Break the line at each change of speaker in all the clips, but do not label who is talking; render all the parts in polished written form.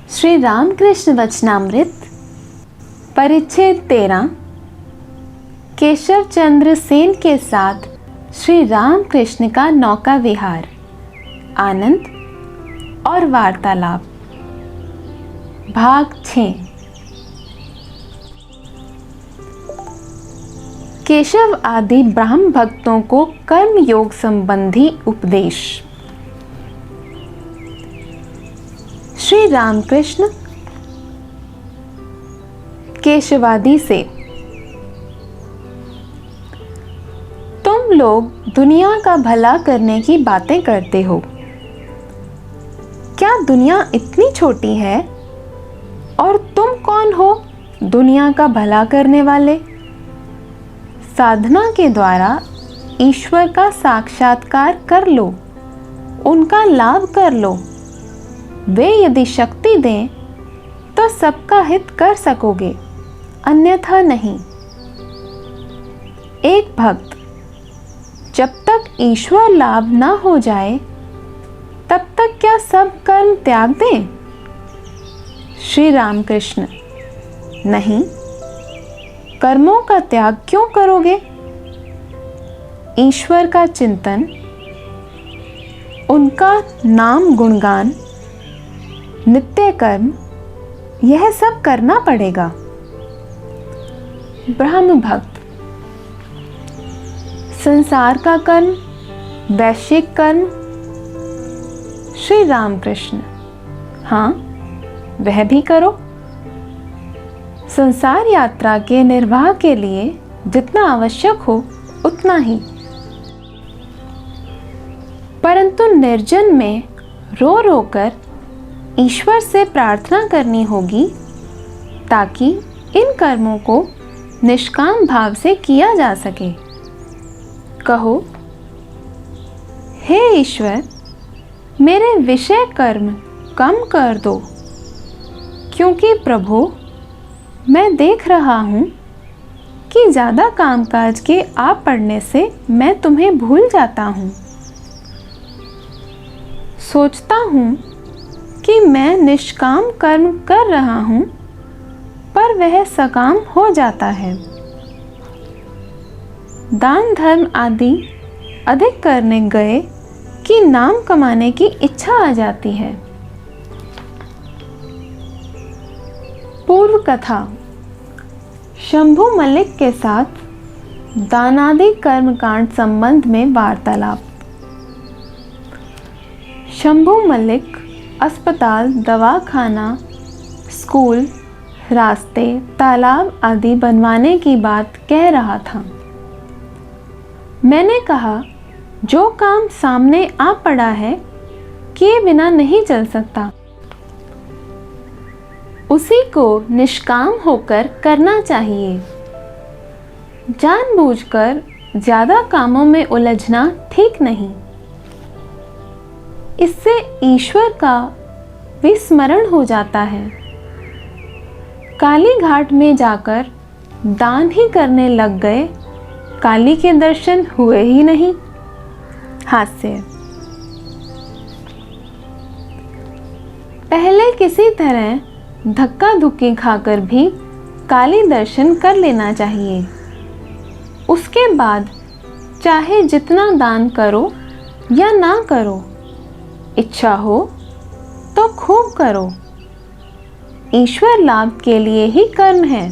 श्री रामकृष्ण वचनामृत परिच्छेद 13। केशव चंद्र सेन के साथ श्री रामकृष्ण का नौका विहार, आनंद और वार्तालाप, भाग 6। केशव आदि ब्राह्म भक्तों को कर्म योग संबंधी उपदेश। श्री रामकृष्ण केशवादि से, तुम लोग दुनिया का भला करने की बातें करते हो। क्या दुनिया इतनी छोटी है? और तुम कौन हो दुनिया का भला करने वाले? साधना के द्वारा ईश्वर का साक्षात्कार कर लो, उनका लाभ कर लो। वे यदि शक्ति दें तो सबका हित कर सकोगे, अन्यथा नहीं। एक भक्त जब तक ईश्वर लाभ ना हो जाए तब तक क्या सब कर्म त्याग दें? श्री रामकृष्ण, नहीं। कर्मों का त्याग क्यों करोगे? ईश्वर का चिंतन, उनका नाम गुणगान, नित्य कर्म, यह सब करना पड़ेगा। ब्रह्म भक्त, संसार का कर्म, वैश्विक कर्म। श्री रामकृष्ण, हाँ, वह भी करो। संसार यात्रा के निर्वाह के लिए जितना आवश्यक हो उतना ही, परंतु निर्जन में रो रो कर ईश्वर से प्रार्थना करनी होगी ताकि इन कर्मों को निष्काम भाव से किया जा सके। कहो, हे ईश्वर, मेरे विषय कर्म कम कर दो, क्योंकि प्रभु, मैं देख रहा हूँ कि ज़्यादा कामकाज के आ पड़ने से मैं तुम्हें भूल जाता हूँ। सोचता हूँ कि मैं निष्काम कर्म कर रहा हूँ, पर वह सकाम हो जाता है। दान धर्म आदि अधिक करने गए कि नाम कमाने की इच्छा आ जाती है। पूर्व कथा। शंभू मलिक के साथ दानादि कर्मकांड संबंध में वार्तालाप। शंभू मलिक अस्पताल, दवाखाना, स्कूल, रास्ते, तालाब आदि बनवाने की बात कह रहा था। मैंने कहा, जो काम सामने आ पड़ा है किए बिना नहीं चल सकता, उसी को निष्काम होकर करना चाहिए। जानबूझकर ज़्यादा कामों में उलझना ठीक नहीं। इससे ईश्वर का विस्मरण हो जाता है। काली घाट में जाकर दान ही करने लग गए, काली के दर्शन हुए ही नहीं। हास्य। पहले किसी तरह धक्का धुक्की खाकर भी काली दर्शन कर लेना चाहिए। उसके बाद चाहे जितना दान करो या ना करो, इच्छा हो तो खूब करो। ईश्वर लाभ के लिए ही कर्म है।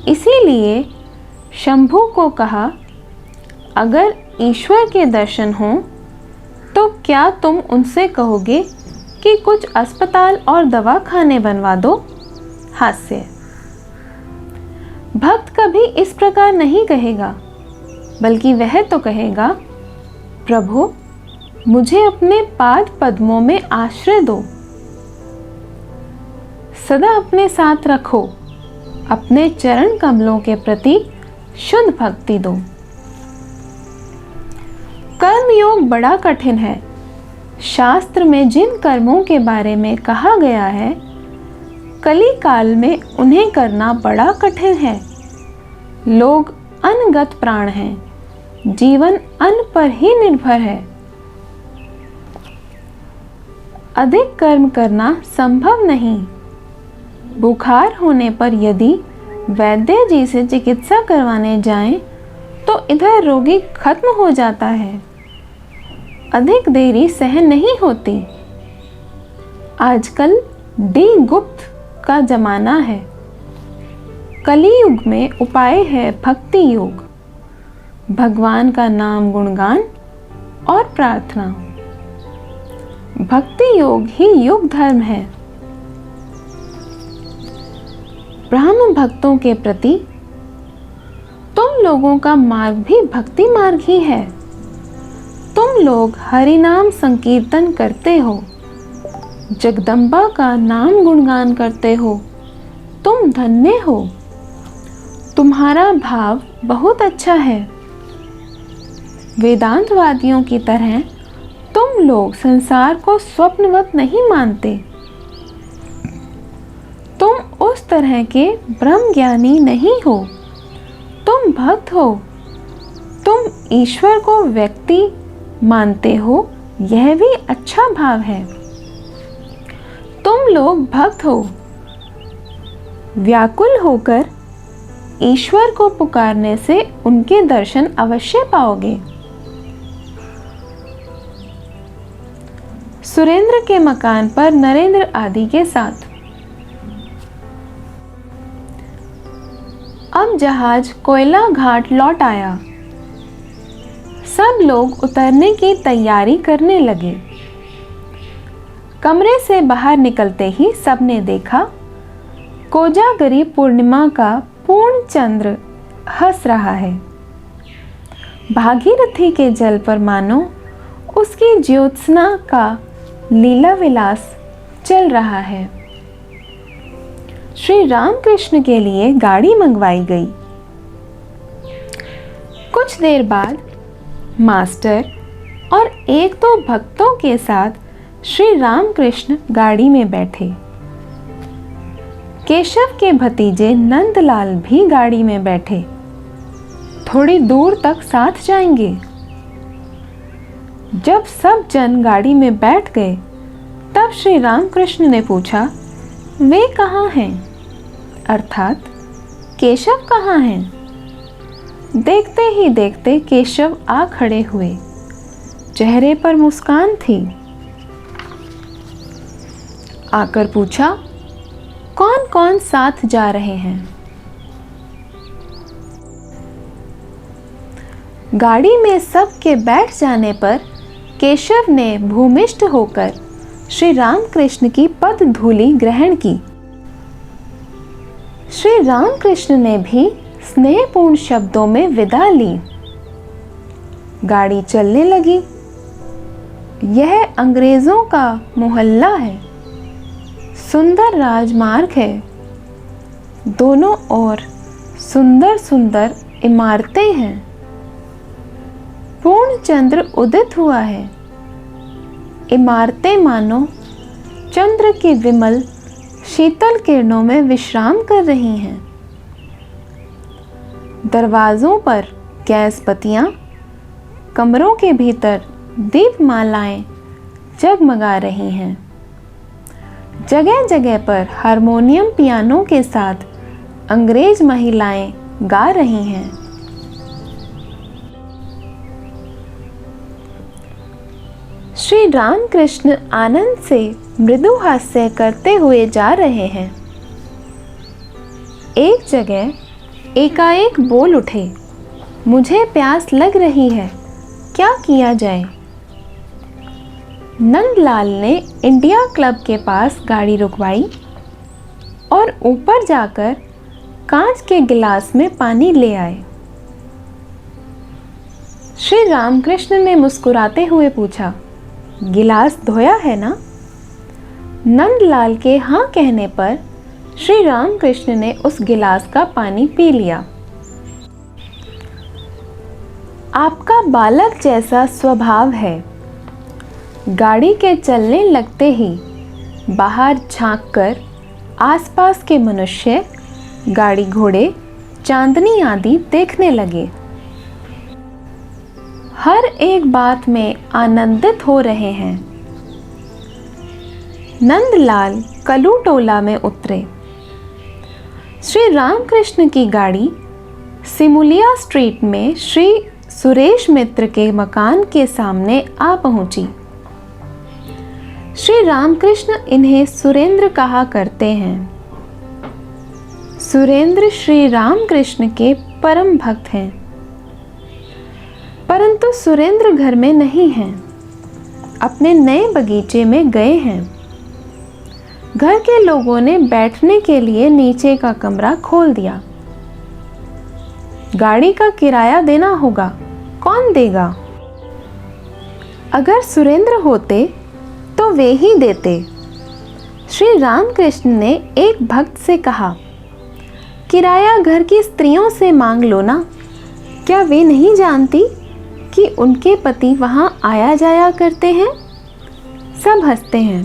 इसीलिए शंभू को कहा, अगर ईश्वर के दर्शन हो तो क्या तुम उनसे कहोगे कि कुछ अस्पताल और दवाखाने बनवा दो? हास्य। भक्त कभी इस प्रकार नहीं कहेगा, बल्कि वह तो कहेगा, प्रभु, मुझे अपने पाद पद्मों में आश्रय दो। सदा अपने साथ रखो, अपने चरण कमलों के प्रति शुद्ध भक्ति दो। कर्म योग बड़ा कठिन है। शास्त्र में जिन कर्मों के बारे में कहा गया है, कली काल में उन्हें करना बड़ा कठिन है। लोग अनगत प्राण हैं, जीवन अन्न पर ही निर्भर है। अधिक कर्म करना संभव नहीं। बुखार होने पर यदि वैद्य जी से चिकित्सा करवाने जाएं, तो इधर रोगी खत्म हो जाता है। अधिक देरी सहन नहीं होती। आजकल डी गुप्त का जमाना है। कलियुग में उपाय है भक्ति योग, भगवान का नाम गुणगान और प्रार्थना। भक्ति योग ही युग धर्म है। ब्राह्म भक्तों के प्रति तुम लोगों का मार्ग भी भक्ति मार्ग ही है। तुम लोग हरि नाम संकीर्तन करते हो, जगदम्बा का नाम गुणगान करते हो। तुम धन्य हो। तुम्हारा भाव बहुत अच्छा है। वेदांतवादियों की तरह तुम लोग संसार को स्वप्नवत नहीं मानते। तुम उस तरह के ब्रह्म ज्ञानी नहीं हो। तुम भक्त हो। तुम ईश्वर को व्यक्ति मानते हो, यह भी अच्छा भाव है। तुम लोग भक्त हो। व्याकुल होकर ईश्वर को पुकारने से उनके दर्शन अवश्य पाओगे। सुरेंद्र के मकान पर नरेंद्र आदि के साथ। अब जहाज कोयला घाट लौट आया। सब लोग उतरने की तैयारी करने लगे। कमरे से बाहर निकलते ही सबने देखा कोजागरी पूर्णिमा का पूर्ण चंद्र हंस रहा है। भागीरथी के जल पर मानो उसकी ज्योत्सना का लीला विलास चल रहा है। श्री रामकृष्ण के लिए गाड़ी मंगवाई गई। कुछ देर बाद मास्टर और एक दो भक्तों के साथ श्री रामकृष्ण गाड़ी में बैठे। केशव के भतीजे नंदलाल भी गाड़ी में बैठे। थोड़ी दूर तक साथ जाएंगे। जब सब जन गाड़ी में बैठ गए, तब श्री रामकृष्ण ने पूछा, वे कहाँ हैं? अर्थात केशव कहाँ हैं? देखते ही देखते केशव आ खड़े हुए। चेहरे पर मुस्कान थी। आकर पूछा, कौन कौन साथ जा रहे हैं? गाड़ी में सबके बैठ जाने पर केशव ने भूमिष्ठ होकर श्री रामकृष्ण की पद धूलि ग्रहण की। श्री रामकृष्ण ने भी स्नेहपूर्ण शब्दों में विदा ली। गाड़ी चलने लगी। यह अंग्रेजों का मोहल्ला है। सुंदर राजमार्ग है। दोनों ओर सुंदर सुंदर इमारतें हैं। पूर्ण चंद्र उदित हुआ है। इमारतें मानो चंद्र की विमल शीतल किरणों में विश्राम कर रही हैं। दरवाजों पर गैस बत्तियां, कमरों के भीतर दीपमालाएं जगमगा रही हैं। जगह जगह पर हारमोनियम पियानो के साथ अंग्रेज महिलाएं गा रही हैं। श्री रामकृष्ण आनंद से मृदु हास्य करते हुए जा रहे हैं। एक जगह एकाएक बोल उठे, मुझे प्यास लग रही है, क्या किया जाए? नंदलाल ने इंडिया क्लब के पास गाड़ी रुकवाई और ऊपर जाकर कांच के गिलास में पानी ले आए। श्री रामकृष्ण ने मुस्कुराते हुए पूछा, गिलास धोया है ना? नंदलाल के हाँ कहने पर श्री रामकृष्ण ने उस गिलास का पानी पी लिया। आपका बालक जैसा स्वभाव है। गाड़ी के चलने लगते ही बाहर झांककर आसपास के मनुष्य, गाड़ी घोड़े, चांदनी आदि देखने लगे। हर एक बात में आनंदित हो रहे हैं। नंदलाल कलूटोला में उतरे। श्री रामकृष्ण की गाड़ी सिमुलिया स्ट्रीट में श्री सुरेश मित्र के मकान के सामने आ पहुंची। श्री रामकृष्ण इन्हें सुरेंद्र कहा करते हैं। सुरेंद्र श्री रामकृष्ण के परम भक्त हैं, परंतु सुरेंद्र घर में नहीं हैं, अपने नए बगीचे में गए हैं। घर के लोगों ने बैठने के लिए नीचे का कमरा खोल दिया। गाड़ी का किराया देना होगा, कौन देगा? अगर सुरेंद्र होते तो वे ही देते। श्री रामकृष्ण ने एक भक्त से कहा, किराया घर की स्त्रियों से मांग लो ना, क्या वे नहीं जानती कि उनके पति वहां आया जाया करते हैं? सब हंसते हैं।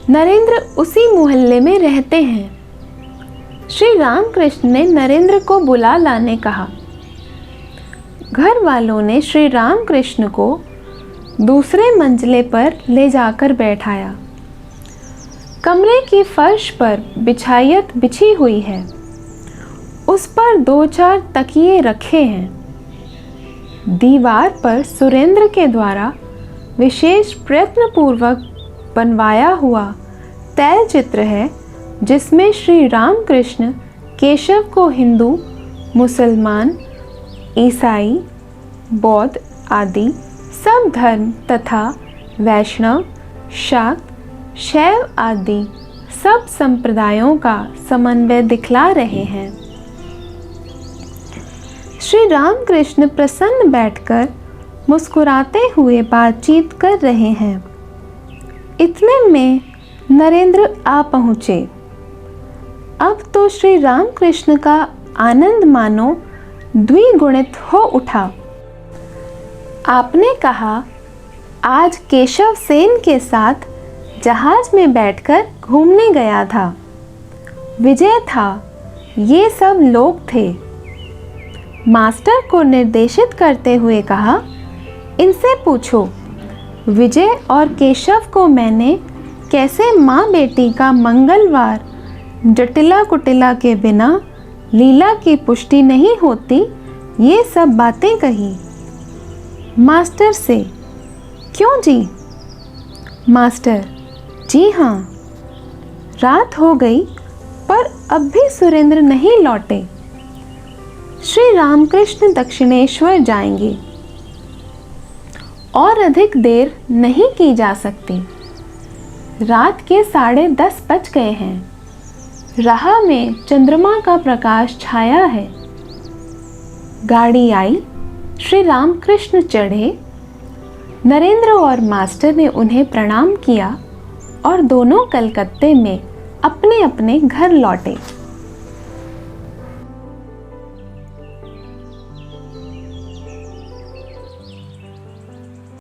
नरेंद्र उसी मोहल्ले में रहते हैं। श्री रामकृष्ण ने नरेंद्र को बुला लाने कहा। घर वालों ने श्री रामकृष्ण को दूसरे मंजिले पर ले जाकर बैठाया। कमरे की फर्श पर बिछाइयत बिछी हुई है, उस पर 2-4 तकिए रखे हैं। दीवार पर सुरेंद्र के द्वारा विशेष प्रयत्नपूर्वक बनवाया हुआ तैल चित्र है, जिसमें श्री रामकृष्ण केशव को हिंदू, मुसलमान, ईसाई, बौद्ध आदि सब धर्म तथा वैष्णव, शाक्त, शैव आदि सब संप्रदायों का समन्वय दिखला रहे हैं। श्री रामकृष्ण प्रसन्न बैठकर मुस्कुराते हुए बातचीत कर रहे हैं। इतने में नरेंद्र आ पहुँचे। अब तो श्री रामकृष्ण का आनंद मानो द्विगुणित हो उठा। आपने कहा, आज केशव सेन के साथ जहाज में बैठकर घूमने गया था। विजय था, ये सब लोग थे। मास्टर को निर्देशित करते हुए कहा, इनसे पूछो, विजय और केशव को मैंने कैसे माँ बेटी का मंगलवार जटिला कुटिला के बिना लीला की पुष्टि नहीं होती, ये सब बातें कही। मास्टर से, क्यों जी? मास्टर, जी हाँ, रात हो गई पर अब भी सुरेंद्र नहीं लौटे। श्री रामकृष्ण दक्षिणेश्वर जाएंगे और अधिक देर नहीं की जा सकती। रात के 10:30 बज गए हैं। राह में चंद्रमा का प्रकाश छाया है। गाड़ी आई, श्री रामकृष्ण चढ़े। नरेंद्र और मास्टर ने उन्हें प्रणाम किया और दोनों कलकत्ते में अपने अपने घर लौटे।